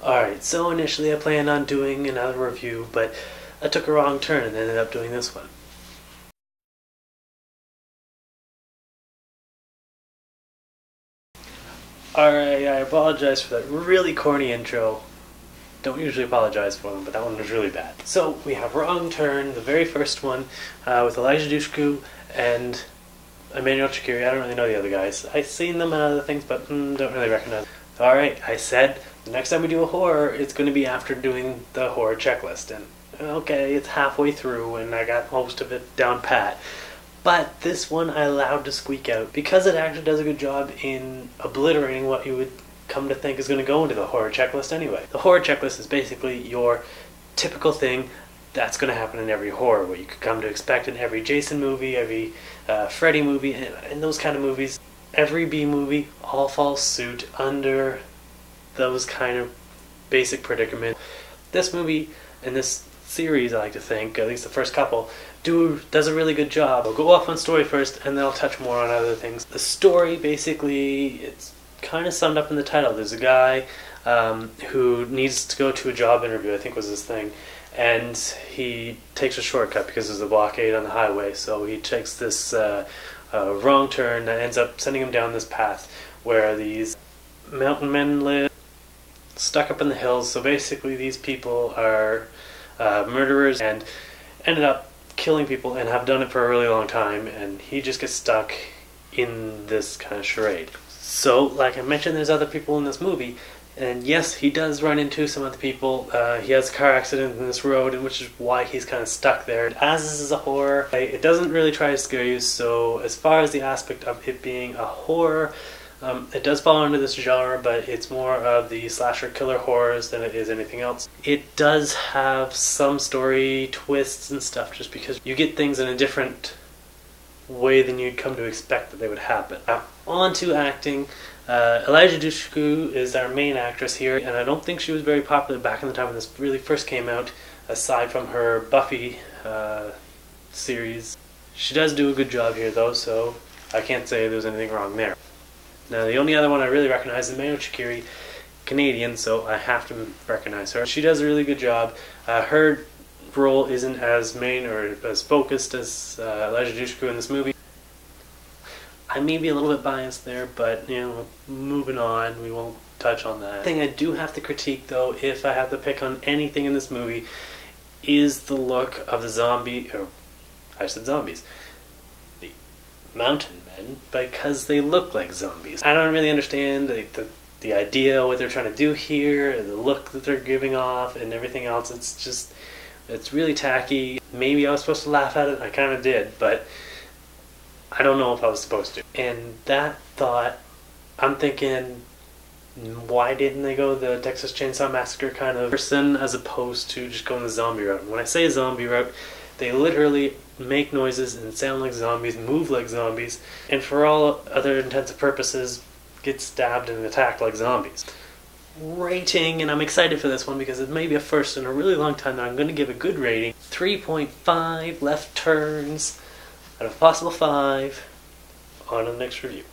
Alright, so initially I planned on doing another review, but I took a wrong turn and ended up doing this one. Alright, I apologize for that really corny intro. Don't usually apologize for them, but that one was really bad. So, we have Wrong Turn, the very first one, with Elijah Dushku and Emmanuel Chikiri. I don't really know the other guys. I've seen them in other things, but don't really recognize them. Alright, I said the next time we do a horror, it's going to be after doing the horror checklist. And okay, it's halfway through and I got most of it down pat. But this one I allowed to squeak out because it actually does a good job in obliterating what you would come to think is going to go into the horror checklist anyway. The horror checklist is basically your typical thing that's going to happen in every horror, what you could come to expect in every Jason movie, every Freddy movie, and those kind of movies. Every B movie all falls suit under those kind of basic predicaments. This movie and this series, I like to think, at least the first couple, does a really good job. I'll go off on story first and then I'll touch more on other things. The story, basically, it's kind of summed up in the title. There's a guy who needs to go to a job interview, I think was his thing, and he takes a shortcut because there's a blockade on the highway, so he takes this wrong turn that ends up sending him down this path where these mountain men live, stuck up in the hills. So basically these people are murderers and ended up killing people and have done it for a really long time, and he just gets stuck in this kind of charade. So, like I mentioned, there's other people in this movie, and yes, he does run into some other people. He has a car accident in this road, and which is why he's kind of stuck there. As this is a horror, it doesn't really try to scare you, so as far as the aspect of it being a horror, it does fall under this genre, but it's more of the slasher killer horrors than it is anything else. It does have some story twists and stuff, just because you get things in a different way than you'd come to expect that they would happen. Now, on to acting. Elijah Dushku is our main actress here, and I don't think she was very popular back in the time when this really first came out, aside from her Buffy series. She does do a good job here though, so I can't say there's anything wrong there. Now, the only other one I really recognize is Emmanuel Chikiri, Canadian, so I have to recognize her. She does a really good job. Her role isn't as main or as focused as Elijah Dushku in this movie. I may be a little bit biased there, but you know, moving on, we won't touch on that. The thing I do have to critique though, if I have to pick on anything in this movie, is the look of the zombie, or I said zombies, the mountain men, because they look like zombies. I don't really understand the idea, what they're trying to do here, the look that they're giving off, and everything else. It's just, it's really tacky. Maybe I was supposed to laugh at it, I kind of did, but I don't know if I was supposed to. And that thought, I'm thinking, why didn't they go the Texas Chainsaw Massacre kind of person as opposed to just going the zombie route? And when I say zombie route, they literally make noises and sound like zombies, move like zombies, and for all other intents and purposes, get stabbed and attacked like zombies. Rating, and I'm excited for this one because it may be a first in a really long time that I'm going to give a good rating. 3.5 left turns out of possible 5 on the next review.